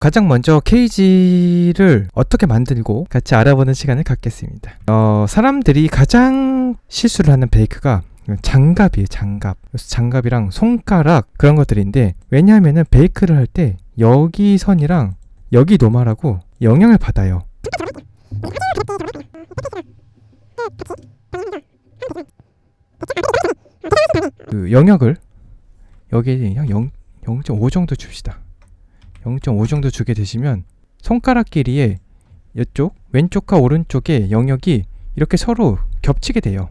가장 먼저 케이지를 어떻게 만들고 같이 알아보는 시간을 갖겠습니다. 사람들이 가장 실수를 하는 베이크가 장갑이에요. 장갑이랑 손가락 그런 것들인데, 왜냐하면은 베이크를 할 때 여기 선이랑 여기 노말하고 영향을 받아요. 그 영역을 여기에 그냥 0.5 정도 줍시다. 0.5 정도 주게 되시면 손가락 길이에 이쪽 왼쪽과 오른쪽의 영역이 이렇게 서로 겹치게 돼요.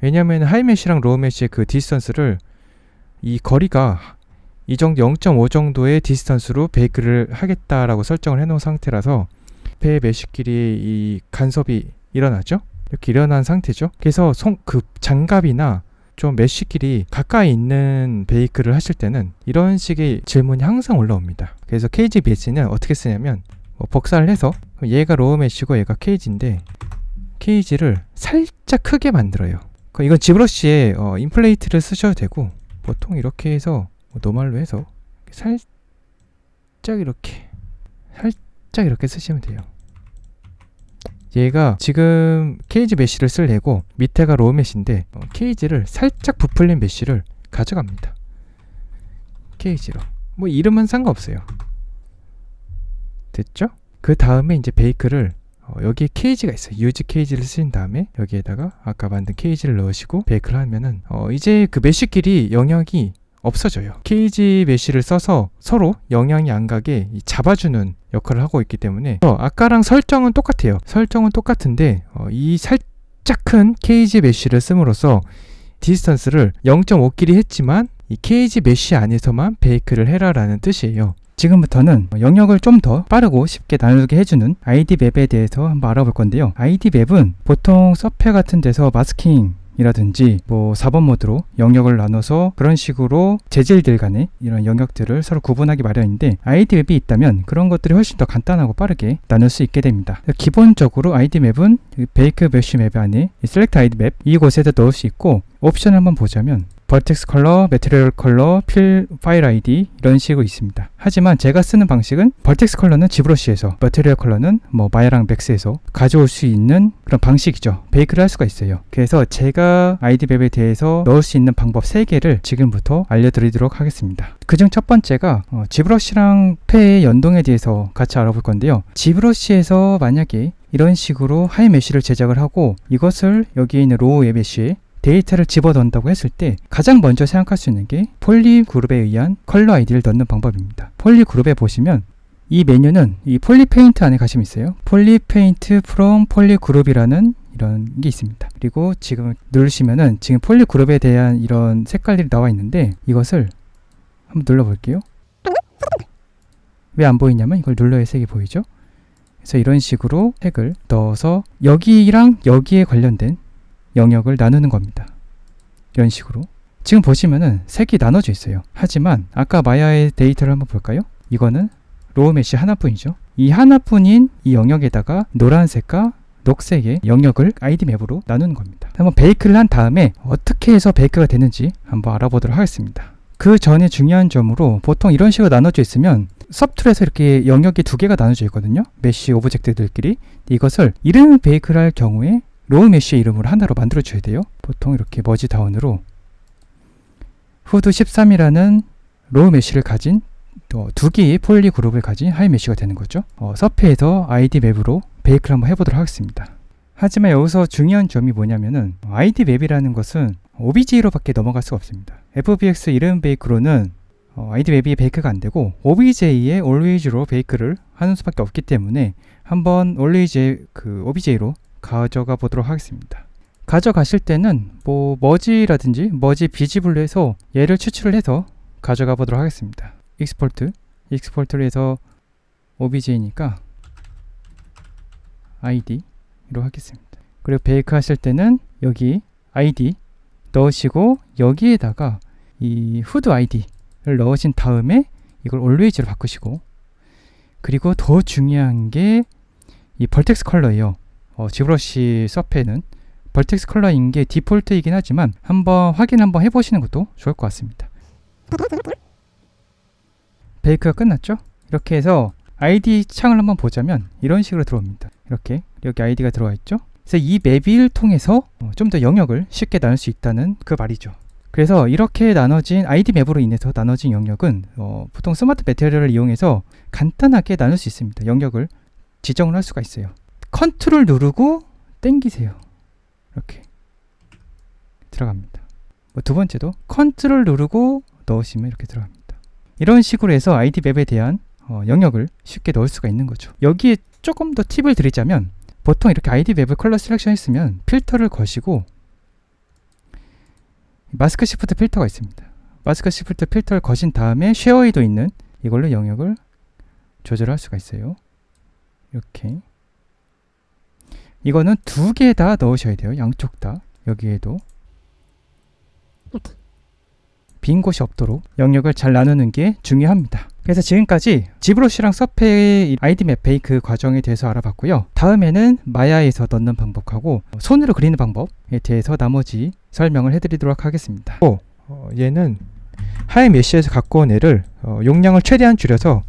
왜냐하면 하이메쉬랑 로우메쉬의 그 디스턴스를, 이 거리가 이 정도 0.5 정도의 디스턴스로 베이크를 하겠다라고 설정을 해놓은 상태라서 배 메쉬 길이의 이 간섭이 일어나죠. 이렇게 일어난 상태죠. 그래서 그 장갑이나 좀 메쉬끼리 가까이 있는 베이크를 하실 때는 이런 식의 질문이 항상 올라옵니다. 그래서 케이지 메쉬는 어떻게 쓰냐면, 복사를 해서 얘가 로우 메쉬고 얘가 케이지인데, 케이지를 살짝 크게 만들어요. 이건 지브러쉬에 인플레이트를 쓰셔도 되고, 보통 이렇게 해서 노말로 해서 살짝 이렇게 쓰시면 돼요. 얘가 지금 케이지 메쉬를 쓸 애고 밑에가 로우 메쉬인데, 케이지를 살짝 부풀린 메쉬를 가져갑니다. 케이지로. 뭐 이름은 상관없어요. 됐죠? 그 다음에 이제 베이크를 여기에 케이지가 있어요. 유즈 케이지를 쓰신 다음에 여기에다가 아까 만든 케이지를 넣으시고 베이크를 하면은 이제 그 메쉬끼리 영역이 없어져요. 케이지 메쉬를 써서 서로 영향이 안 가게 잡아주는 역할을 하고 있기 때문에 아까랑 설정은 똑같아요. 설정은 똑같은데 이 살짝 큰 케이지 메쉬를 씀으로써 디스턴스를 0.5끼리 했지만 이 케이지 메쉬 안에서만 베이크를 해라라는 뜻이에요. 지금부터는 영역을 좀 더 빠르고 쉽게 나누게 해주는 ID 맵에 대해서 한번 알아볼 건데요. ID 맵은 보통 서페 같은 데서 마스킹 이라든지 뭐 4번 모드로 영역을 나눠서 그런 식으로 재질들 간의 이런 영역들을 서로 구분하기 마련인데, ID 맵이 있다면 그런 것들이 훨씬 더 간단하고 빠르게 나눌 수 있게 됩니다. 기본적으로 ID 맵은 베이크 메쉬 맵 안에 셀렉트 ID 맵 이곳에다 넣을 수 있고, 옵션을 한번 보자면 버텍스 컬러, 매트리얼 컬러, 파일 ID 이런 식으로 있습니다. 하지만 제가 쓰는 방식은 버텍스 컬러는 지브러쉬에서, 매트리얼 컬러는 마야랑 맥스에서 가져올 수 있는 그런 방식이죠. 베이크를 할 수가 있어요. 그래서 제가 ID 맵에 대해서 넣을 수 있는 방법 3개를 지금부터 알려드리도록 하겠습니다. 그중 첫 번째가 지브러쉬랑 폐의 연동에 대해서 같이 알아볼 건데요. 지브러쉬에서 만약에 이런 식으로 하이 메쉬를 제작을 하고 이것을 여기에 있는 로우 메쉬에 데이터를 집어넣는다고 했을 때 가장 먼저 생각할 수 있는 게 폴리그룹에 의한 컬러 아이디를 넣는 방법입니다. 폴리그룹에 보시면 이 메뉴는 이 폴리페인트 안에 가시면 있어요. 폴리페인트 from 폴리그룹이라는 이런 게 있습니다. 그리고 지금 누르시면은 지금 폴리그룹에 대한 이런 색깔들이 나와 있는데, 이것을 한번 눌러볼게요. 왜 안 보이냐면 이걸 눌러야 색이 보이죠. 그래서 이런 식으로 색을 넣어서 여기랑 여기에 관련된 영역을 나누는 겁니다. 이런 식으로 지금 보시면은 색이 나눠져 있어요. 하지만 아까 마야의 데이터를 한번 볼까요? 이거는 로우 메쉬 하나뿐이죠. 이 하나뿐인 이 영역에다가 노란색과 녹색의 영역을 ID 맵으로 나누는 겁니다. 한번 베이크를 한 다음에 어떻게 해서 베이크가 되는지 한번 알아보도록 하겠습니다. 그 전에 중요한 점으로, 보통 이런 식으로 나눠져 있으면 섭툴에서 이렇게 영역이 2개가 나눠져 있거든요. 메쉬 오브젝트들끼리. 이것을 이름을 베이크를 할 경우에 로우 메쉬의 이름으로 하나로 만들어 줘야 돼요. 보통 이렇게 머지 다운으로 후드 13이라는 로우 메쉬를 가진 또 2개의 폴리 그룹을 가진 하이 메쉬가 되는 거죠. 서페에서 ID 맵으로 베이크를 한번 해보도록 하겠습니다. 하지만 여기서 중요한 점이 뭐냐면은 ID 맵이라는 것은 OBJ로 밖에 넘어갈 수가 없습니다. FBX 이름 베이크로는 ID 맵이 베이크가 안 되고 OBJ에 always로 베이크를 하는 수밖에 없기 때문에 한번 always 그 OBJ로 가져가 보도록 하겠습니다. 가져가실 때는 뭐 머지라든지 머지 비지블로 해서 얘를 추출을 해서 가져가 보도록 하겠습니다. 익스포트를 해서 OBJ니까 ID로 하겠습니다. 그리고 베이크 하실 때는 여기 ID 넣으시고 여기에다가 이 후드 ID를 넣으신 다음에 이걸 always로 바꾸시고, 그리고 더 중요한 게 이 벌텍스 컬러예요. 지브러쉬 서페는 벌텍스 컬러인 게 디폴트이긴 하지만 한번 확인 한번 해보시는 것도 좋을 것 같습니다. 베이크가 끝났죠? 이렇게 해서 아이디 창을 한번 보자면 이런 식으로 들어옵니다. 이렇게 여기 아이디가 들어와 있죠. 그래서 이 맵을 통해서 좀 더 영역을 쉽게 나눌 수 있다는 그 말이죠. 그래서 이렇게 나눠진 아이디 맵으로 인해서 나눠진 영역은 보통 스마트 매테리얼을 이용해서 간단하게 나눌 수 있습니다. 영역을 지정을 할 수가 있어요. 컨트롤 누르고 당기세요. 이렇게 들어갑니다. 두 번째도 컨트롤 누르고 넣으시면 이렇게 들어갑니다. 이런 식으로 해서 아이디 맵에 대한 영역을 쉽게 넣을 수가 있는 거죠. 여기에 조금 더 팁을 드리자면 보통 이렇게 아이디 맵을 컬러 셀렉션 했으면 필터를 거시고 마스크 시프트 필터가 있습니다. 마스크 시프트 필터를 거신 다음에 쉐어에도 있는 이걸로 영역을 조절할 수가 있어요. 이렇게 이거는 2개 다 넣으셔야 돼요. 양쪽 다. 여기에도 빈 곳이 없도록 영역을 잘 나누는 게 중요합니다. 그래서 지금까지 지브러쉬랑 서페의 아이디 맵 베이크 과정에 대해서 알아봤고요. 다음에는 마야에서 넣는 방법하고 손으로 그리는 방법에 대해서 나머지 설명을 해드리도록 하겠습니다. 얘는 하이 메쉬에서 갖고 온 애를 용량을 최대한 줄여서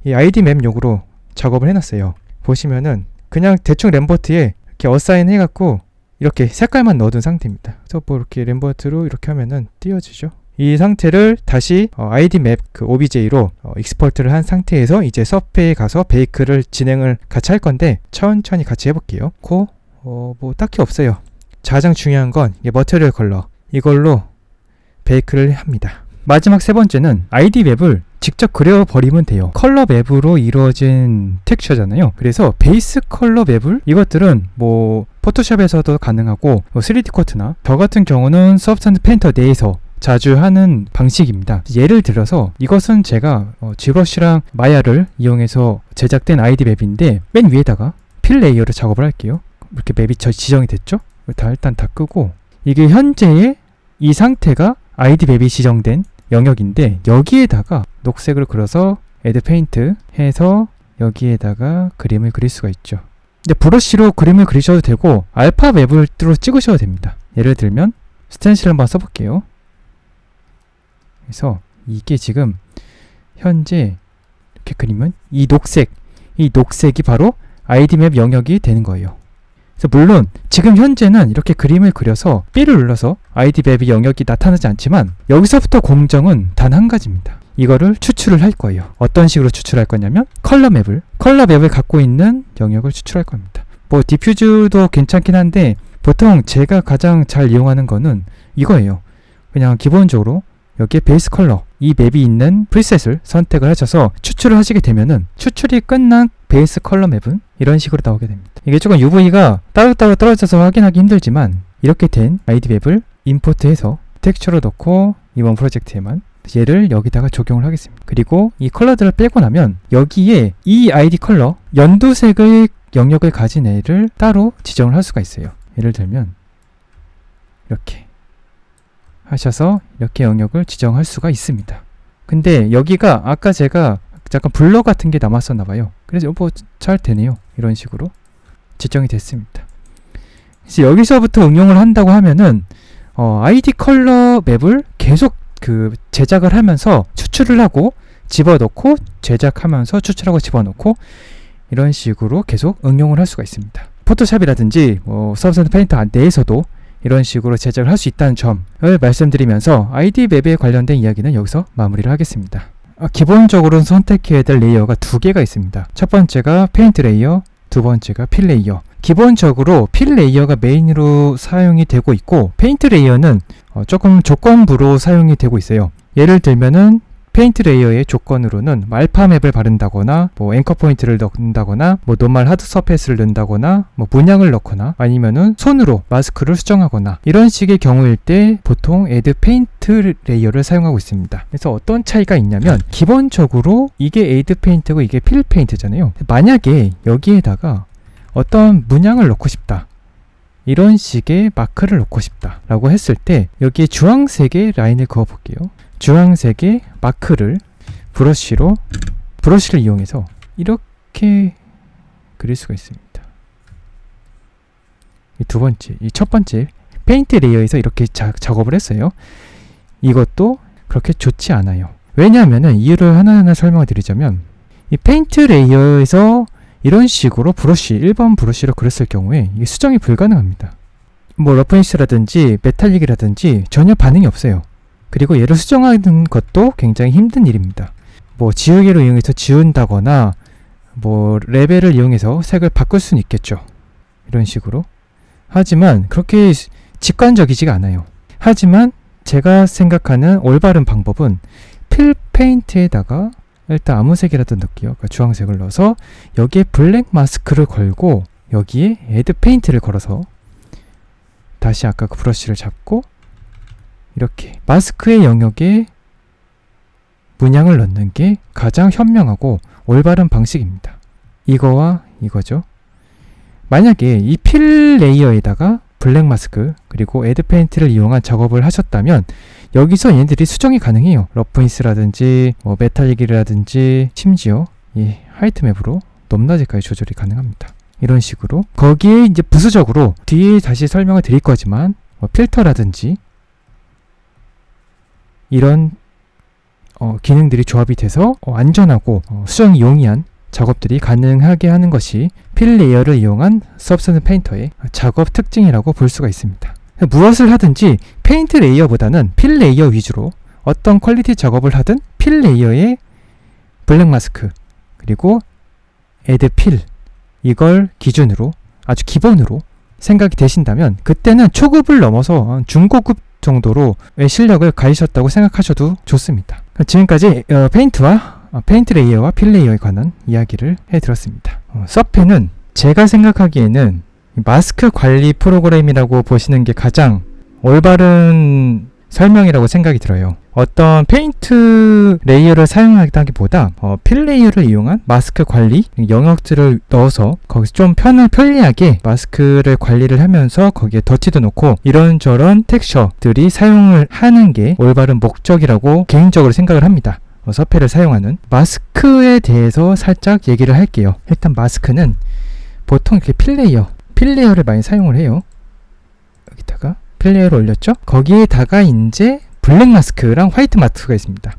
이 아이디 맵용으로 작업을 해놨어요. 보시면은 그냥 대충 램버트에 이렇게 어사인 해갖고 이렇게 색깔만 넣어둔 상태입니다. 그래서 뭐 이렇게 램버트로 이렇게 하면은 띄워지죠. 이 상태를 다시 아이디 맵 그 OBJ로 익스포트를 한 상태에서 이제 서페에 가서 베이크를 진행을 같이 할 건데 천천히 같이 해볼게요. 뭐 딱히 없어요. 가장 중요한 건 이 머티리얼 컬러 이걸로 베이크를 합니다. 마지막 세 번째는 아이디 맵을 직접 그려버리면 돼요. 컬러 맵으로 이루어진 텍스처잖아요. 그래서 베이스 컬러 맵을 이것들은 뭐 포토샵에서도 가능하고 3D 코트나 저 같은 경우는 서브스턴스 페인터 내에서 자주 하는 방식입니다. 예를 들어서 이것은 제가 지브러쉬랑 마야를 이용해서 제작된 아이디 맵인데 맨 위에다가 필 레이어를 작업을 할게요. 이렇게 맵이 지정이 됐죠? 일단 다 끄고 이게 현재의 이 상태가 아이디 맵이 지정된 영역인데 여기에다가 녹색을 그려서 애드 페인트 해서 여기에다가 그림을 그릴 수가 있죠. 근데 브러쉬로 그림을 그리셔도 되고 알파 맵으로 찍으셔도 됩니다. 예를 들면 스텐실을 한번 써볼게요. 그래서 이게 지금 현재 이렇게 그리면 이 녹색이 바로 아이디 맵 영역이 되는 거예요. 그래서 물론 지금 현재는 이렇게 그림을 그려서 B를 눌러서 아이디 맵의 영역이 나타나지 않지만 여기서부터 공정은 단 한 가지입니다. 이거를 추출을 할 거예요. 어떤 식으로 추출할 거냐면 컬러 맵을 갖고 있는 영역을 추출할 겁니다. 뭐 디퓨즈도 괜찮긴 한데 보통 제가 가장 잘 이용하는 거는 이거예요. 그냥 기본적으로 여기에 베이스 컬러 이 맵이 있는 프리셋을 선택을 하셔서 추출을 하시게 되면은 추출이 끝난 베이스 컬러 맵은 이런 식으로 나오게 됩니다. 이게 조금 UV가 따로따로 떨어져서 확인하기 힘들지만 이렇게 된 아이디 맵을 임포트해서 텍스처로 넣고 이번 프로젝트에만 얘를 여기다가 적용을 하겠습니다. 그리고 이 컬러들을 빼고 나면 여기에 이 아이디 컬러 연두색의 영역을 가진 애를 따로 지정을 할 수가 있어요. 예를 들면 이렇게 하셔서 이렇게 영역을 지정할 수가 있습니다. 근데 여기가 아까 제가 약간 블러 같은 게 남았었나 봐요. 그래서 뭐 잘 되네요. 이런 식으로 지정이 됐습니다. 그래서 여기서부터 응용을 한다고 하면은 아이디 컬러 맵을 계속 제작을 하면서 추출을 하고 집어넣고 제작하면서 추출하고 집어넣고 이런 식으로 계속 응용을 할 수가 있습니다. 포토샵이라든지 서브스턴스 페인터 내에서도 이런 식으로 제작을 할 수 있다는 점을 말씀드리면서 아이디 맵에 관련된 이야기는 여기서 마무리를 하겠습니다. 기본적으로는 선택해야 될 레이어가 2개가 있습니다. 첫 번째가 페인트 레이어, 두 번째가 필 레이어. 기본적으로 필 레이어가 메인으로 사용이 되고 있고 페인트 레이어는 조금 조건부로 사용이 되고 있어요. 예를 들면은 페인트 레이어의 조건으로는 알파 맵을 바른다거나 뭐 앵커 포인트를 넣는다거나 뭐 노멀 하드 서페이스를 넣는다거나 뭐 문양을 넣거나 아니면은 손으로 마스크를 수정하거나 이런 식의 경우일 때 보통 애드 페인트 레이어를 사용하고 있습니다. 그래서 어떤 차이가 있냐면 기본적으로 이게 애드 페인트고 이게 필 페인트잖아요. 만약에 여기에다가 어떤 문양을 넣고 싶다, 이런 식의 마크를 넣고 싶다 라고 했을 때 여기에 주황색의 라인을 그어 볼게요. 주황색의 마크를 브러쉬를 이용해서 이렇게 그릴 수가 있습니다. 이 첫 번째 페인트 레이어에서 이렇게 작업을 했어요. 이것도 그렇게 좋지 않아요. 왜냐하면 이유를 하나하나 설명을 드리자면 이 페인트 레이어에서 이런 식으로 브러쉬, 1번 브러쉬로 그렸을 경우에 이게 수정이 불가능합니다. 뭐 러프니스라든지 메탈릭이라든지 전혀 반응이 없어요. 그리고 얘를 수정하는 것도 굉장히 힘든 일입니다. 뭐 지우개로 이용해서 지운다거나 뭐 레벨을 이용해서 색을 바꿀 수는 있겠죠. 이런 식으로. 하지만 그렇게 직관적이지가 않아요. 하지만 제가 생각하는 올바른 방법은 필 페인트에다가 일단 아무 색이라도 넣을게요. 그러니까 주황색을 넣어서 여기에 블랙 마스크를 걸고 여기에 애드 페인트를 걸어서 다시 아까 그 브러쉬를 잡고 이렇게 마스크의 영역에 문양을 넣는 게 가장 현명하고 올바른 방식입니다. 이거와 이거죠. 만약에 이 필 레이어에다가 블랙 마스크 그리고 애드 페인트를 이용한 작업을 하셨다면 여기서 얘네들이 수정이 가능해요. 러프니스라든지 뭐 메탈릭이라든지 심지어 이 화이트 맵으로 높낮이까지 조절이 가능합니다. 이런 식으로 거기에 이제 부수적으로 뒤에 다시 설명을 드릴 거지만 뭐 필터라든지 이런 기능들이 조합이 돼서 안전하고 수정이 용이한 작업들이 가능하게 하는 것이 필 레이어를 이용한 서브스턴스 페인터의 작업 특징이라고 볼 수가 있습니다. 무엇을 하든지 페인트 레이어보다는 필 레이어 위주로 어떤 퀄리티 작업을 하든 필 레이어에 블랙 마스크 그리고 애드 필 이걸 기준으로 아주 기본으로 생각이 되신다면 그때는 초급을 넘어서 중고급 정도로의 실력을 가지셨다고 생각하셔도 좋습니다. 지금까지 페인트 레이어와 필 레이어에 관한 이야기를 해드렸습니다. 서펜은 제가 생각하기에는 마스크 관리 프로그램이라고 보시는 게 가장 올바른 설명이라고 생각이 들어요. 어떤 페인트 레이어를 사용하기보다 필 레이어를 이용한 마스크 관리 영역들을 넣어서 거기서 좀 편리하게 마스크를 관리를 하면서 거기에 더티도 넣고 이런저런 텍스처들이 사용을 하는 게 올바른 목적이라고 개인적으로 생각을 합니다. 서펜을 사용하는 마스크에 대해서 살짝 얘기를 할게요. 일단 마스크는 보통 이렇게 필 레이어를 많이 사용을 해요. 여기다가 필 레이어를 올렸죠? 거기에다가 이제 블랙 마스크랑 화이트 마스크가 있습니다.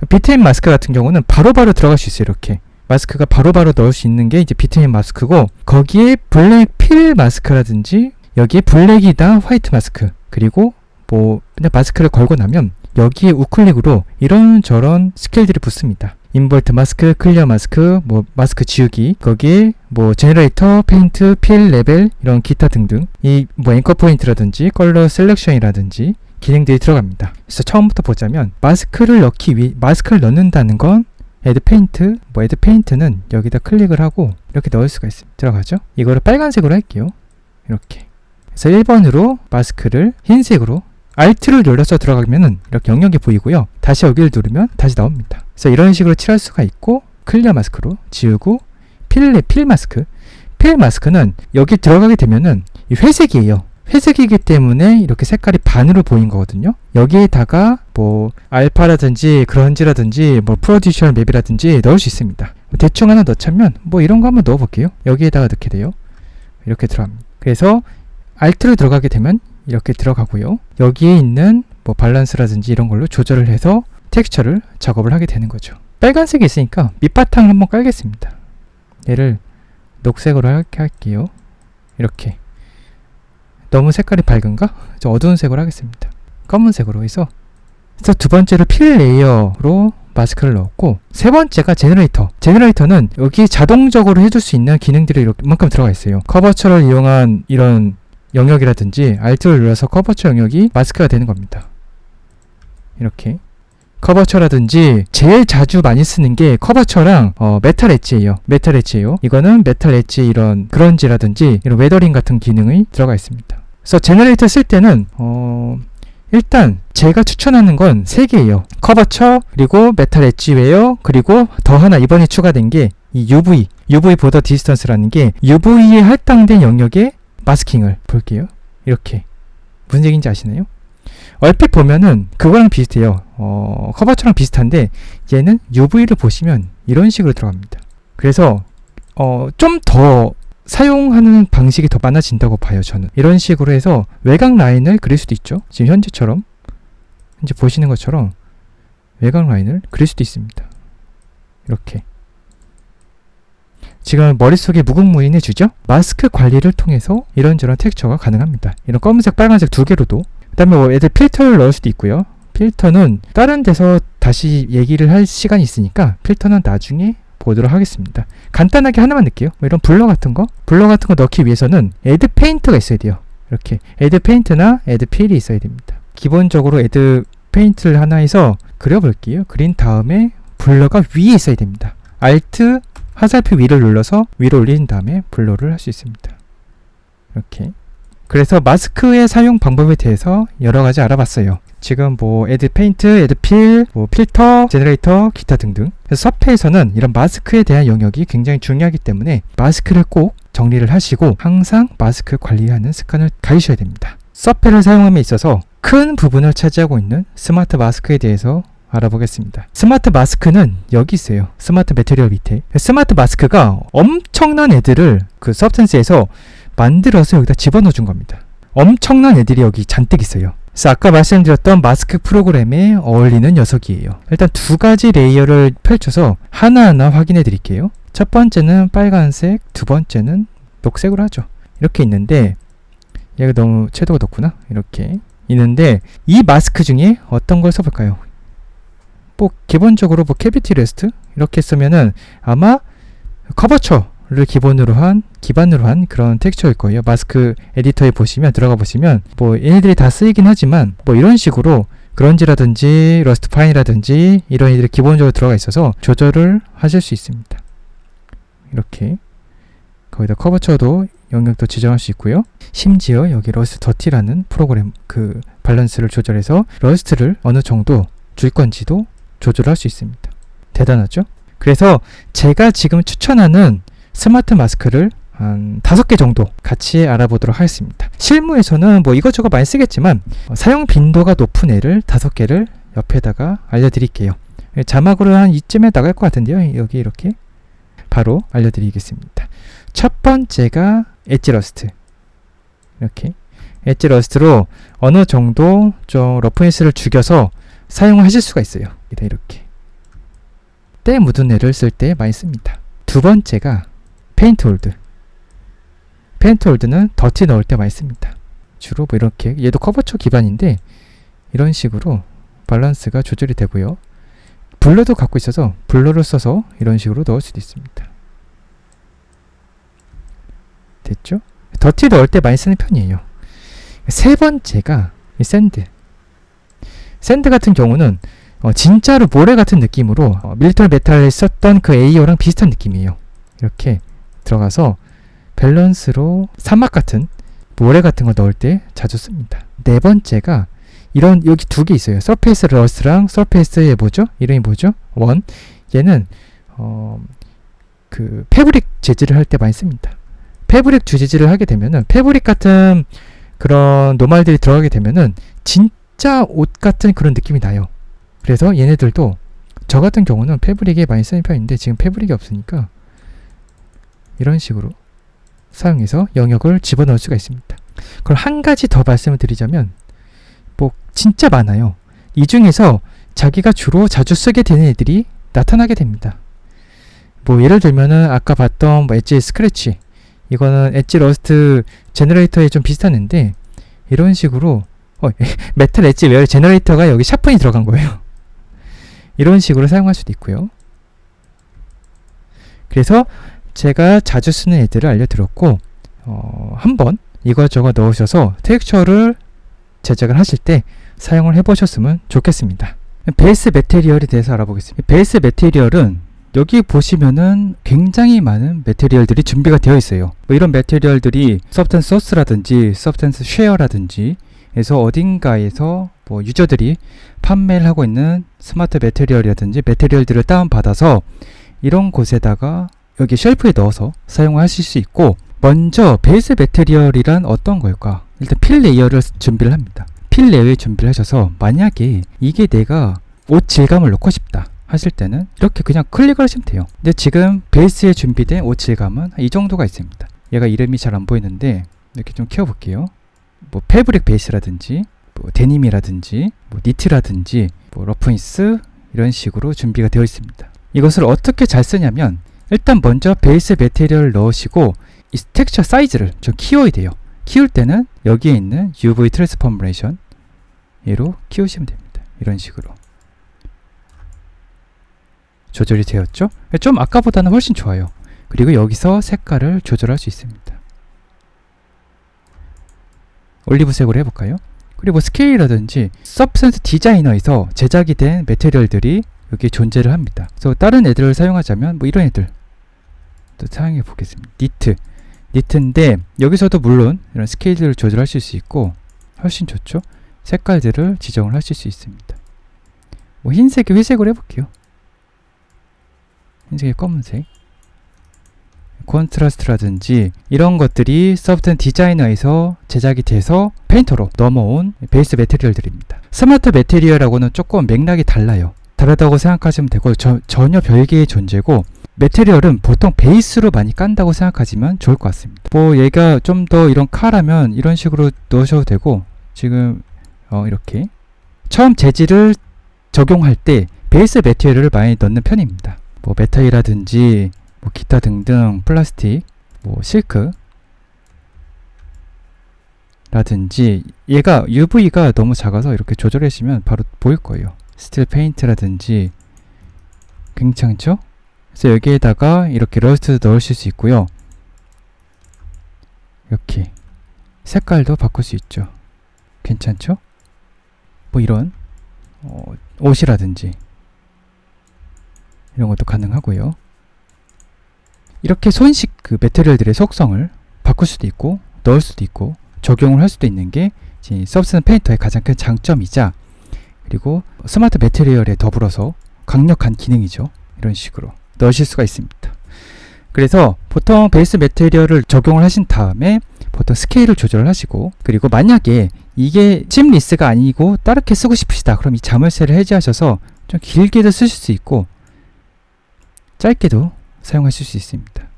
비트인 마스크 같은 경우는 바로바로 들어갈 수 있어요. 이렇게 마스크가 바로바로 넣을 수 있는 게 이제 비트인 마스크고 거기에 블랙 필 마스크라든지 여기에 블랙이다 화이트 마스크 그리고 뭐 그냥 마스크를 걸고 나면 여기에 우클릭으로 이런저런 스킬들이 붙습니다. 인버트 마스크, 클리어 마스크, 뭐 마스크 지우기, 거기에 뭐 제너레이터, 페인트, 필, 레벨 이런 기타 등등 이 뭐 앵커 포인트라든지 컬러 셀렉션이라든지 기능들이 들어갑니다. 그래서 처음부터 보자면 마스크를 넣는다는 건 애드 페인트, 뭐 애드 페인트는 여기다 클릭을 하고 이렇게 넣을 수가 있습니다. 들어가죠? 이거를 빨간색으로 할게요. 이렇게. 그래서 1번으로 마스크를 흰색으로 Alt를 눌러서 들어가면은 이렇게 영역이 보이고요. 다시 여기를 누르면 다시 나옵니다. 그래서 이런 식으로 칠할 수가 있고 클리어 마스크로 지우고 필 마스크는 여기 들어가게 되면은 이 회색이에요. 회색이기 때문에 이렇게 색깔이 반으로 보인 거거든요. 여기에다가 뭐 알파라든지 그런지라든지 뭐 프로듀셔널 맵이라든지 넣을 수 있습니다. 대충 하나 넣자면 뭐 이런 거 한번 넣어 볼게요. 여기에다가 넣게 돼요. 이렇게 들어갑니다. 그래서 Alt를 들어가게 되면 이렇게 들어가고요. 여기에 있는 뭐 밸런스라든지 이런 걸로 조절을 해서 텍스처를 작업을 하게 되는 거죠. 빨간색이 있으니까 밑바탕을 한번 깔겠습니다. 얘를 녹색으로 할게요. 이렇게. 너무 색깔이 밝은가? 좀 어두운 색으로 하겠습니다. 검은색으로 해서 그래서 두 번째로 필 레이어로 마스크를 넣었고 세 번째가 제너레이터는 여기 자동적으로 해줄 수 있는 기능들이 이만큼 들어가 있어요. 커버처를 이용한 이런 영역이라든지 Alt를 눌러서 커버처 영역이 마스크가 되는 겁니다. 이렇게 커버처라든지 제일 자주 많이 쓰는 게 커버처랑 메탈 엣지예요. 이거는 메탈 엣지 이런 그런지라든지 이런 웨더링 같은 기능이 들어가 있습니다. 그래서 제너레이터 쓸 때는 일단 제가 추천하는 건 3개예요. 커버처 그리고 메탈 엣지 웨어 그리고 더 하나 이번에 추가된 게 이 UV 보더 디스턴스라는 게 UV에 할당된 영역에 마스킹을 볼게요. 이렇게 무슨 얘기인지 아시나요? 얼핏 보면은 그거랑 비슷해요. 커버처랑 비슷한데 얘는 UV를 보시면 이런 식으로 들어갑니다. 그래서 좀 더 사용하는 방식이 더 많아진다고 봐요. 저는 이런 식으로 해서 외곽 라인을 그릴 수도 있죠. 지금 현재 보시는 것처럼 외곽 라인을 그릴 수도 있습니다. 이렇게 지금 머릿속에 무궁무진해지죠? 마스크 관리를 통해서 이런저런 텍스처가 가능합니다. 이런 검은색, 빨간색 두 개로도. 그 다음에 뭐 애들 필터를 넣을 수도 있고요. 필터는 다른 데서 다시 얘기를 할 시간이 있으니까 필터는 나중에 보도록 하겠습니다. 간단하게 하나만 넣을게요. 뭐 이런 블러 같은 거 넣기 위해서는 애드 페인트가 있어야 돼요. 이렇게 애드 페인트나 애드 필이 있어야 됩니다. 기본적으로 애드 페인트를 하나 해서 그려볼게요. 그린 다음에 블러가 위에 있어야 됩니다. Alt 화살표 위를 눌러서 위로 올린 다음에 블러를 할 수 있습니다. 이렇게. 그래서 마스크의 사용 방법에 대해서 여러 가지 알아봤어요. 지금 뭐 애드 페인트, 애드 필, 뭐 필터, 제너레이터, 기타 등등. 그래서 서페에서는 이런 마스크에 대한 영역이 굉장히 중요하기 때문에 마스크를 꼭 정리를 하시고 항상 마스크 관리하는 습관을 가지셔야 됩니다. 서페를 사용함에 있어서 큰 부분을 차지하고 있는 스마트 마스크에 대해서 알아보겠습니다. 스마트 마스크는 여기 있어요. 스마트 매테리얼 밑에. 스마트 마스크가 엄청난 애들을 그 서브스턴스에서 만들어서 여기다 집어넣어 준 겁니다. 엄청난 애들이 여기 잔뜩 있어요. 그래서 아까 말씀드렸던 마스크 프로그램에 어울리는 녀석이에요. 일단 두 가지 레이어를 펼쳐서 하나하나 확인해 드릴게요. 첫 번째는 빨간색, 두 번째는 녹색으로 하죠. 이렇게 있는데 얘가 너무 채도가 높구나. 이렇게 있는데 이 마스크 중에 어떤 걸 써볼까요? 뭐 기본적으로 뭐 캐비티 레스트 이렇게 쓰면은 아마 커버처를 기반으로 한 그런 텍스처일 거예요. 마스크 에디터에 보시면 들어가 보시면 뭐 얘네들이 다 쓰이긴 하지만 뭐 이런 식으로 그런지라든지 러스트 파인이라든지 이런 애들이 기본적으로 들어가 있어서 조절을 하실 수 있습니다. 이렇게 거기다 커버처도 영역도 지정할 수 있고요. 심지어 여기 러스트 더티라는 프로그램 그 밸런스를 조절해서 러스트를 어느 정도 줄 건지도 조절할 수 있습니다. 대단하죠? 그래서 제가 지금 추천하는 스마트 마스크를 한 5개 정도 같이 알아보도록 하겠습니다. 실무에서는 뭐 이것저것 많이 쓰겠지만 사용 빈도가 높은 애를 5개를 옆에다가 알려드릴게요. 자막으로 한 이쯤에 나갈 것 같은데요. 여기 이렇게 바로 알려드리겠습니다. 첫 번째가 엣지 러스트. 이렇게 엣지 러스트로 어느 정도 좀 러프니스를 죽여서 사용하실 수가 있어요. 이렇게 때 묻은 애를 쓸 때 많이 씁니다. 두 번째가 페인트 홀드. 페인트 홀드는 더티 넣을 때 많이 씁니다. 주로 뭐 이렇게 얘도 커버처 기반인데 이런 식으로 밸런스가 조절이 되고요. 블러도 갖고 있어서 블러를 써서 이런 식으로 넣을 수도 있습니다. 됐죠? 더티 넣을 때 많이 쓰는 편이에요. 세 번째가 이 샌드. 샌드 같은 경우는 진짜로 모래 같은 느낌으로 밀리터리 메탈에 썼던 그 AO랑 비슷한 느낌이에요. 이렇게 들어가서 밸런스로 사막 같은 모래 같은 거 넣을 때 자주 씁니다. 네 번째가 이런 여기 두 개 있어요. 서페이스 러스랑 서페이스의 뭐죠? 이름이 뭐죠? 원. 얘는 그 패브릭 재질을 할 때 많이 씁니다. 패브릭 재질을 하게 되면은 패브릭 같은 그런 노말들이 들어가게 되면은 진짜 옷 같은 그런 느낌이 나요. 그래서 얘네들도 저 같은 경우는 패브릭에 많이 쓰는 편인데 지금 패브릭이 없으니까 이런 식으로 사용해서 영역을 집어넣을 수가 있습니다. 그럼 한 가지 더 말씀을 드리자면 뭐 진짜 많아요. 이 중에서 자기가 주로 자주 쓰게 되는 애들이 나타나게 됩니다. 뭐 예를 들면은 아까 봤던 뭐 엣지 스크래치, 이거는 엣지 러스트 제너레이터에 좀 비슷한 애인데 이런 식으로 메탈 엣지 웨어 제너레이터가 여기 샤픈이 들어간 거예요. 이런 식으로 사용할 수도 있고요. 그래서 제가 자주 쓰는 애들을 알려드렸고 한번 이것저것 넣으셔서 텍스처를 제작을 하실 때 사용을 해보셨으면 좋겠습니다. 베이스 매테리얼에 대해서 알아보겠습니다. 베이스 매테리얼은 여기 보시면은 굉장히 많은 매테리얼들이 준비가 되어 있어요. 뭐 이런 매테리얼들이 서브스턴스 소스라든지 서브스턴스 쉐어라든지 해서 어딘가에서 뭐 유저들이 판매를 하고 있는 스마트 매테리얼이라든지 매테리얼들을 다운받아서 이런 곳에다가 여기 쉘프에 넣어서 사용하실 수 있고, 먼저 베이스 매테리얼이란 어떤 걸까? 일단 필 레이어를 준비를 합니다. 필 레이어 준비를 하셔서 만약에 이게 내가 옷 질감을 넣고 싶다 하실 때는 이렇게 그냥 클릭을 하시면 돼요. 근데 지금 베이스에 준비된 옷 질감은 이 정도가 있습니다. 얘가 이름이 잘 안 보이는데 이렇게 좀 키워볼게요. 뭐 패브릭 베이스라든지 뭐 데님이라든지 뭐 니트라든지 뭐 러프니스 이런 식으로 준비가 되어 있습니다. 이것을 어떻게 잘 쓰냐면 일단 먼저 베이스 매테리얼을 넣으시고 이 텍스처 사이즈를 좀 키워야 돼요. 키울 때는 여기에 있는 UV 트랜스포메이션 얘로 키우시면 됩니다. 이런 식으로 조절이 되었죠? 좀 아까보다는 훨씬 좋아요. 그리고 여기서 색깔을 조절할 수 있습니다. 올리브색으로 해볼까요? 그리고 스케일이라든지 서브센스 디자이너에서 제작이 된 매테리얼들이 여기에 존재를 합니다. 그래서 다른 애들을 사용하자면 뭐 이런 애들 또 사용해 보겠습니다. 니트인데 여기서도 물론 이런 스케일들을 조절하실 수 있고 훨씬 좋죠. 색깔들을 지정을 하실 수 있습니다. 뭐 흰색에 회색으로 해볼게요. 흰색에 검은색, 콘트라스트라든지 이런 것들이 서브텐 디자이너에서 제작이 돼서 페인터로 넘어온 베이스 매테리얼들입니다. 스마트 매테리얼하고는 조금 맥락이 달라요. 다르다고 생각하시면 되고 전혀 별개의 존재고, 매테리얼은 보통 베이스로 많이 깐다고 생각하시면 좋을 것 같습니다. 뭐 얘가 좀 더 이런 카라면 이런 식으로 넣으셔도 되고, 지금 이렇게 처음 재질을 적용할 때 베이스 매테리얼을 많이 넣는 편입니다. 뭐 메탈이라든지 뭐 기타 등등 플라스틱, 뭐 실크 라든지, 얘가 UV가 너무 작아서 이렇게 조절하시면 바로 보일 거예요. 스틸 페인트라든지 괜찮죠? 그래서 여기에다가 이렇게 러스트 넣으실 수 있고요. 이렇게 색깔도 바꿀 수 있죠. 괜찮죠? 뭐 이런 옷이라든지 이런 것도 가능하고요. 이렇게 손식 그 매테리얼들의 속성을 바꿀 수도 있고 넣을 수도 있고 적용을 할 수도 있는 게 서브스턴스 페인터의 가장 큰 장점이자, 그리고 스마트 매테리얼에 더불어서 강력한 기능이죠. 이런 식으로 넣으실 수가 있습니다. 그래서 보통 베이스 매테리얼을 적용을 하신 다음에 보통 스케일을 조절을 하시고, 그리고 만약에 이게 칩 리스가 아니고 다르게 쓰고 싶으시다 그럼 이 자물쇠를 해제하셔서 좀 길게도 쓰실 수 있고 짧게도 사용하실 수 있습니다.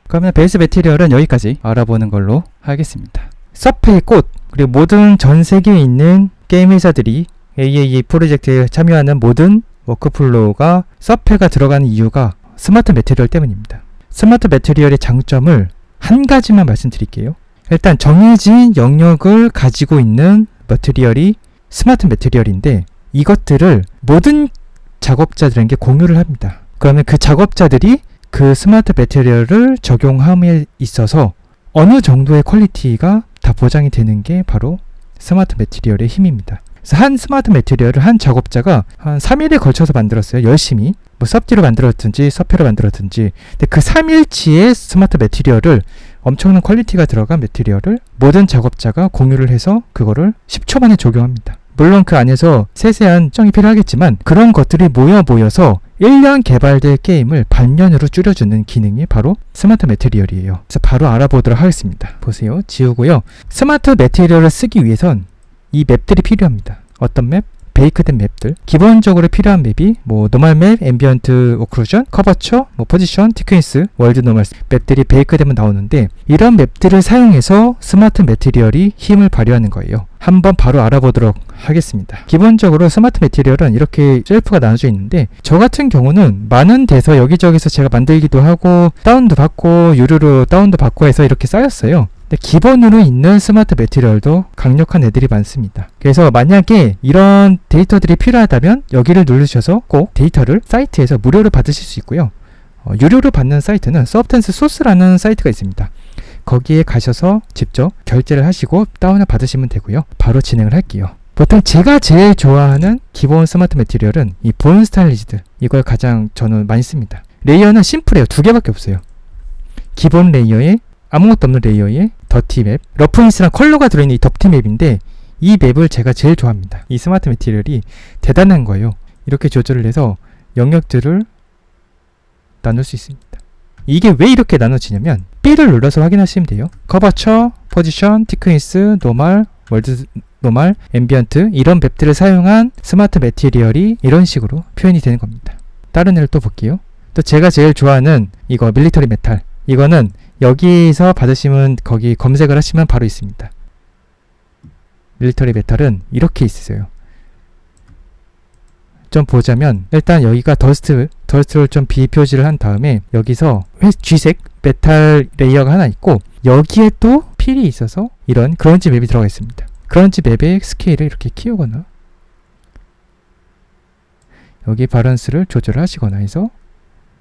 그러면 베이스 매테리얼은 여기까지 알아보는 걸로 하겠습니다. 서페의 꽃, 그리고 모든 전 세계에 있는 게임 회사들이 AAE 프로젝트에 참여하는 모든 워크플로우가 서페가 들어가는 이유가 스마트 매테리얼 때문입니다. 스마트 매테리얼의 장점을 한 가지만 말씀드릴게요. 일단 정해진 영역을 가지고 있는 매테리얼이 스마트 매테리얼인데, 이것들을 모든 작업자들에게 공유를 합니다. 그러면 그 작업자들이 그 스마트 매테리얼을 적용함에 있어서 어느 정도의 퀄리티가 다 보장이 되는 게 바로 스마트 매테리얼의 힘입니다. 그래서 한 스마트 매테리얼을 한 작업자가 한 3일에 걸쳐서 만들었어요. 열심히 뭐 섭디로 만들었든지 서페로 만들었든지. 근데 그 3일치의 스마트 매테리얼을, 엄청난 퀄리티가 들어간 매테리얼을 모든 작업자가 공유를 해서 그거를 10초 만에 적용합니다. 물론 그 안에서 세세한 정이 필요하겠지만 그런 것들이 모여서 1년 개발된 게임을 반년으로 줄여주는 기능이 바로 스마트 매테리얼이에요. 그래서 바로 알아보도록 하겠습니다. 보세요. 지우고요. 스마트 매테리얼을 쓰기 위해선 이 맵들이 필요합니다. 어떤 맵? 베이크된 맵들. 기본적으로 필요한 맵이 뭐 노멀 맵, 앰비언트 오클루전, 커버처, 뭐 포지션, 티크니스, 월드 노멀 맵들이 베이크되면 나오는데, 이런 맵들을 사용해서 스마트 매테리얼이 힘을 발휘하는 거예요. 한번 바로 알아보도록 하겠습니다. 기본적으로 스마트 매테리얼은 이렇게 셀프가 나눠져 있는데, 저 같은 경우는 많은 데서 여기저기서 제가 만들기도 하고 다운도 받고 유료로 다운도 받고 해서 이렇게 쌓였어요. 근데 기본으로 있는 스마트 매테리얼도 강력한 애들이 많습니다. 그래서 만약에 이런 데이터들이 필요하다면 여기를 누르셔서 꼭 데이터를 사이트에서 무료로 받으실 수 있고요. 유료로 받는 사이트는 서브텐스 소스라는 사이트가 있습니다. 거기에 가셔서 직접 결제를 하시고 다운을 받으시면 되고요. 바로 진행을 할게요. 보통 제가 제일 좋아하는 기본 스마트 매테리얼은 이 본 스타일리즈드, 이걸 가장 저는 많이 씁니다. 레이어는 심플해요. 2개밖에 없어요. 기본 레이어에 아무것도 없는 레이어에 더티 맵, 러프니스랑 컬러가 들어있는 이 더티 맵인데, 이 맵을 제가 제일 좋아합니다. 이 스마트 매테리얼이 대단한 거예요. 이렇게 조절을 해서 영역들을 나눌 수 있습니다. 이게 왜 이렇게 나눠지냐면 B를 눌러서 확인하시면 돼요. 커버처, 포지션, 티크니스, 노멀, 월드 노멀, 앰비언트, 이런 맵들을 사용한 스마트 매테리얼이 이런 식으로 표현이 되는 겁니다. 다른 애를 또 볼게요. 또 제가 제일 좋아하는 이거 밀리터리 메탈, 이거는 여기서 받으시면 거기 검색을 하시면 바로 있습니다. 밀리터리 메탈은 이렇게 있어요. 좀 보자면 일단 여기가 더스트를 좀 비표시를 한 다음에 여기서 G색 메탈 레이어가 하나 있고 여기에 또 필이 있어서 이런 그런지 맵이 들어가 있습니다. 그런지 맵의 스케일을 이렇게 키우거나 여기 바런스를 조절하시거나 해서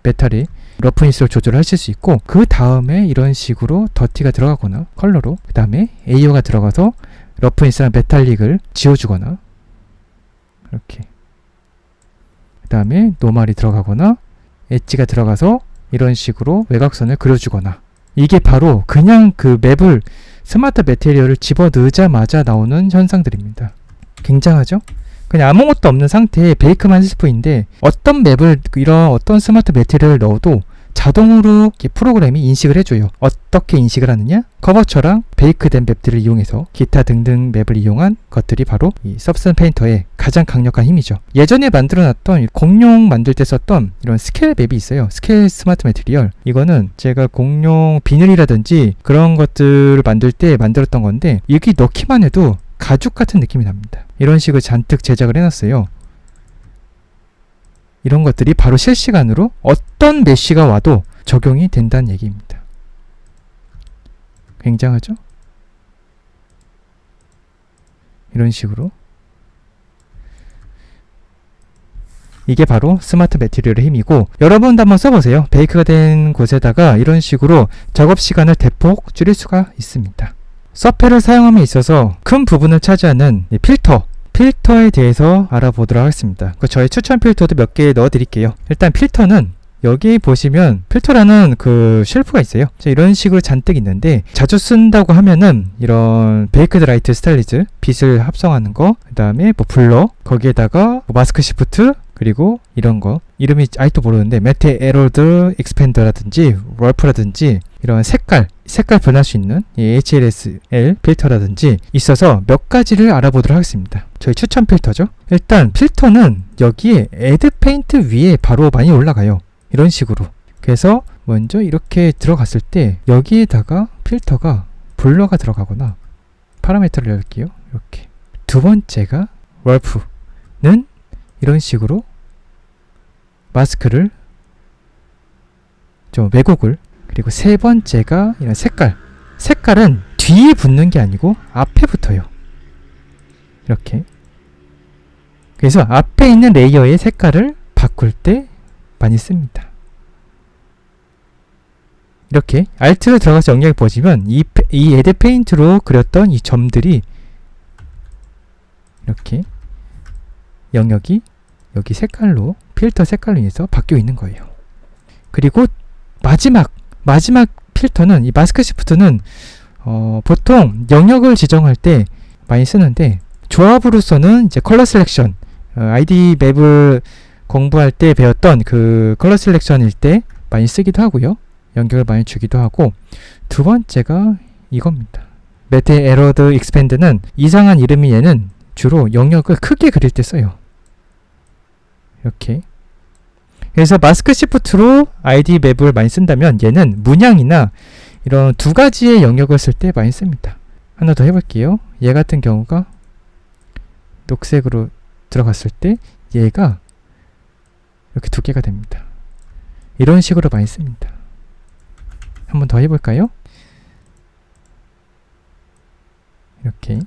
메탈의 러프니스를 조절하실 수 있고 그 다음에 이런 식으로 더티가 들어가거나 컬러로 그 다음에 AO가 들어가서 러프니스랑 메탈릭을 지워주거나 이렇게 그 다음에 노말이 들어가거나 엣지가 들어가서 이런 식으로 외곽선을 그려주거나 이게 바로 그냥 그 맵을 스마트 매테리얼을 집어넣자마자 나오는 현상들입니다. 굉장하죠? 그냥 아무것도 없는 상태에 베이크만 했을 뿐인데 어떤 맵을 이런 어떤 스마트 매테리얼을 넣어도 자동으로 프로그램이 인식을 해줘요. 어떻게 인식을 하느냐? 커버처랑 베이크된 맵들을 이용해서 기타 등등 맵을 이용한 것들이 바로 이 서브스턴 페인터의 가장 강력한 힘이죠. 예전에 만들어놨던 공룡 만들 때 썼던 이런 스케일 맵이 있어요. 스케일 스마트 매테리얼. 이거는 제가 공룡 비늘이라든지 그런 것들을 만들 때 만들었던 건데 여기 넣기만 해도 가죽 같은 느낌이 납니다. 이런 식으로 잔뜩 제작을 해놨어요. 이런 것들이 바로 실시간으로 어떤 메쉬가 와도 적용이 된다는 얘기입니다. 굉장하죠? 이런 식으로 이게 바로 스마트 매티리얼의 힘이고 여러분도 한번 써보세요. 베이크가 된 곳에다가 이런 식으로 작업 시간을 대폭 줄일 수가 있습니다. 서페를 사용함에 있어서 큰 부분을 차지하는 필터에 대해서 알아보도록 하겠습니다. 저희 추천 필터도 몇 개 넣어드릴게요. 일단 필터는 여기 보시면 필터라는 그 쉘프가 있어요. 이런 식으로 잔뜩 있는데 자주 쓴다고 하면은 이런 베이크드 라이트 스타일리즈 빛을 합성하는 거, 그 다음에 뭐 블러, 거기에다가 마스크 시프트, 그리고 이런 거 이름이 아직도 모르는데 매트 에러드 익스펜더라든지 월프라든지 이런 색깔 변할 수 있는 이 HLSL 필터라든지 있어서 몇 가지를 알아보도록 하겠습니다. 저희 추천 필터죠. 일단 필터는 여기에 애드 페인트 위에 바로 많이 올라가요. 이런 식으로. 그래서 먼저 이렇게 들어갔을 때 여기에다가 필터가 블러가 들어가거나 파라미터를 열게요. 이렇게. 두 번째가 월프는 이런 식으로 마스크를 좀 왜곡을, 그리고 세 번째가 이런 색깔은 뒤에 붙는 게 아니고 앞에 붙어요. 이렇게. 그래서 앞에 있는 레이어의 색깔을 바꿀 때 많이 씁니다. 이렇게 알트를 들어가서 영역을 보시면 이 애드 페인트로 그렸던 이 점들이 이렇게 영역이 여기 색깔로 필터 색깔로 인해서 바뀌어 있는 거예요. 그리고 마지막 필터는 이 마스크 시프트는 보통 영역을 지정할 때 많이 쓰는데 조합으로서는 이제 컬러 셀렉션 ID 맵을 공부할 때 배웠던 그 컬러 셀렉션일 때 많이 쓰기도 하고요. 영역을 많이 주기도 하고 두 번째가 이겁니다. 매트 에러드 익스펜드는 이상한 이름이 얘는 주로 영역을 크게 그릴 때 써요. 이렇게. 그래서 마스크 시프트로 ID 맵을 많이 쓴다면 얘는 문양이나 이런 두 가지의 영역을 쓸 때 많이 씁니다. 하나 더 해볼게요. 얘 같은 경우가 녹색으로 들어갔을 때 얘가 이렇게 두 개가 됩니다. 이런 식으로 많이 씁니다. 한번 더 해볼까요? 이렇게.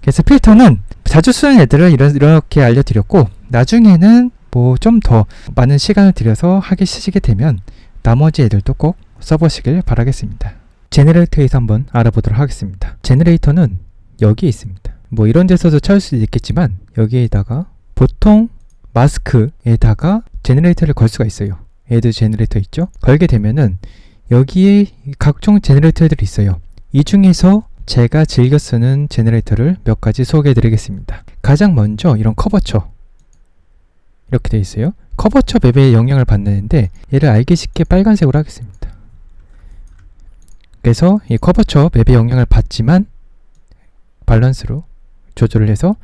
그래서 필터는 자주 쓰는 애들을 이렇게 알려드렸고 나중에는 뭐 좀 더 많은 시간을 들여서 하기 시게 되면 나머지 애들도 꼭 써보시길 바라겠습니다. 제너레이터에서 한번 알아보도록 하겠습니다. 제너레이터는 여기에 있습니다. 뭐 이런 데서도 찾을 수도 있겠지만 여기에다가 보통 마스크에다가 제너레이터를 걸 수가 있어요. 애드 제너레이터 있죠? 걸게 되면은 여기에 각종 제너레이터들이 있어요. 이 중에서 제가 즐겨 쓰는 제너레이터를 몇 가지 소개해 드리겠습니다. 가장 먼저 이런 커버처 이렇게 되어 있어요. 커버처 맵에 영향을 받는데 얘를 알기 쉽게 빨간색으로 하겠습니다. 그래서 이 커버처 맵에 영향을 받지만 밸런스로 조절을 해서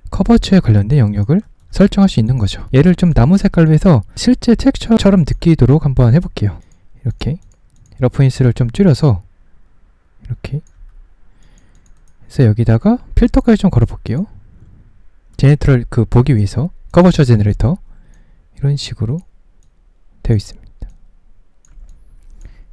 커버처에 관련된 영역을 설정할 수 있는 거죠. 얘를 좀 나무 색깔로 해서 실제 텍스처처럼 느끼도록 한번 해볼게요. 이렇게 러프니스를 좀 줄여서 이렇게 해서 여기다가 필터까지 좀 걸어볼게요. 제네터를 보기 위해서 커버처 제너레이터 이런 식으로 되어 있습니다.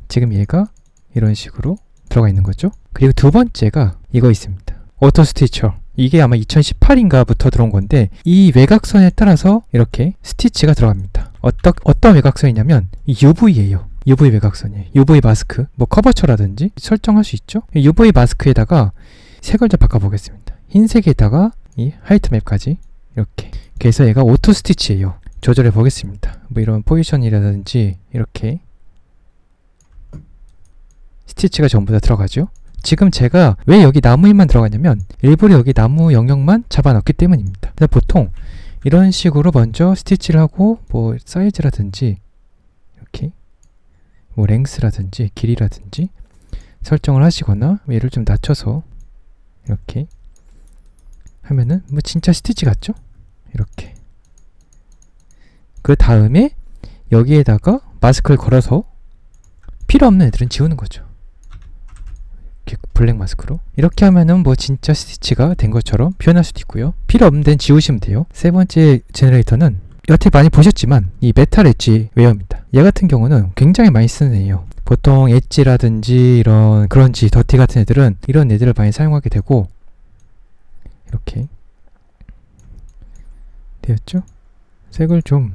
지금 얘가 이런 식으로 들어가 있는 거죠. 그리고 두 번째가 이거 있습니다. 오토 스티처. 이게 아마 2018인가부터 들어온 건데 이 외곽선에 따라서 이렇게 스티치가 들어갑니다. 어떤 외곽선이냐면 UV예요. UV 외곽선이에요. UV 마스크, 뭐 커버처라든지 설정할 수 있죠. UV 마스크에다가 색을 좀 바꿔보겠습니다. 흰색에다가 이 하이트 맵까지 이렇게. 그래서 얘가 오토 스티치예요. 조절해 보겠습니다. 뭐 이런 포지션이라든지 이렇게 스티치가 전부 다 들어가죠. 지금 제가 왜 여기 나무잎만 들어가냐면 일부러 여기 나무 영역만 잡아놨기 때문입니다. 그래서 보통 이런 식으로 먼저 스티치를 하고 뭐 사이즈라든지 이렇게 뭐 랭스라든지 길이라든지 설정을 하시거나 얘를 좀 낮춰서 이렇게 하면은 뭐 진짜 스티치 같죠? 이렇게. 그 다음에 여기에다가 마스크를 걸어서 필요 없는 애들은 지우는 거죠. 이렇게 블랙 마스크로. 이렇게 하면은 뭐 진짜 스티치가 된 것처럼 표현할 수도 있고요. 필요 없는 데는 지우시면 돼요. 세 번째 제너레이터는 여태 많이 보셨지만 이 메탈 엣지 웨어입니다. 얘 같은 경우는 굉장히 많이 쓰는 애예요. 보통 엣지라든지 이런 그런지 더티 같은 애들은 이런 애들을 많이 사용하게 되고 이렇게 되었죠? 색을 좀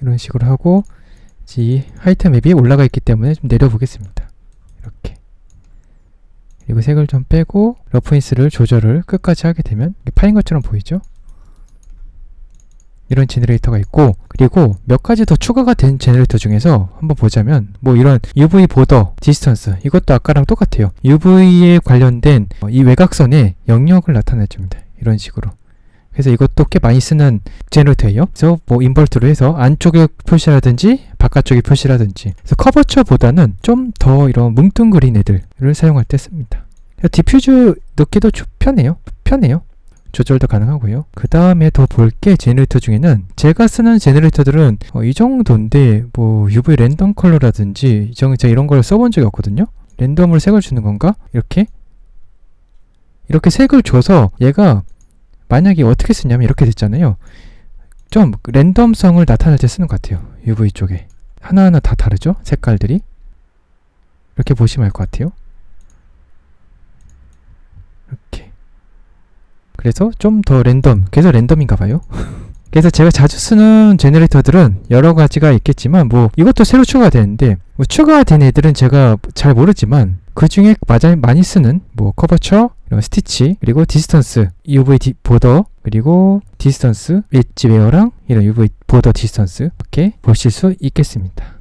이런 식으로 하고 이 하이트 맵이 올라가 있기 때문에 좀 내려보겠습니다. 이렇게. 그리고 색을 좀 빼고 러프니스를 조절을 끝까지 하게 되면 파인 것처럼 보이죠? 이런 제너레이터가 있고 그리고 몇 가지 더 추가가 된 제너레이터 중에서 한번 보자면 뭐 이런 UV 보더 디스턴스 이것도 아까랑 똑같아요. UV에 관련된 이 외곽선의 영역을 나타내줍니다. 이런 식으로. 그래서 이것도 꽤 많이 쓰는 제너레이터예요. 그래서 뭐 인버트로 해서 안쪽에 표시라든지 바깥쪽에 표시라든지 그래서 커버처보다는 좀 더 이런 뭉뚱그린 애들을 사용할 때 씁니다. 디퓨즈 넣기도 편해요. 조절도 가능하고요. 그 다음에 더 볼 게 제너레이터 중에는 제가 쓰는 제너레이터들은 이 정도인데 뭐 UV 랜덤 컬러라든지 제가 이런 걸 써본 적이 없거든요. 랜덤으로 색을 주는 건가? 이렇게 색을 줘서 얘가 만약에 어떻게 쓰냐면 이렇게 됐잖아요. 좀 랜덤성을 나타낼 때 쓰는 것 같아요. UV 쪽에 하나하나 다 다르죠? 색깔들이 이렇게 보시면 알 것 같아요. 이렇게. 그래서 좀 더 그래서 랜덤인가 봐요. 그래서 제가 자주 쓰는 제너레이터들은 여러 가지가 있겠지만 뭐 이것도 새로 추가가 되는데 뭐 추가된 애들은 제가 잘 모르지만 그 중에 많이 쓰는 뭐 커버처, 이런 스티치, 그리고 디스턴스, UV 보더, 그리고 디스턴스, 엣지 웨어랑 이런 UV 보더 디스턴스 이렇게 보실 수 있겠습니다.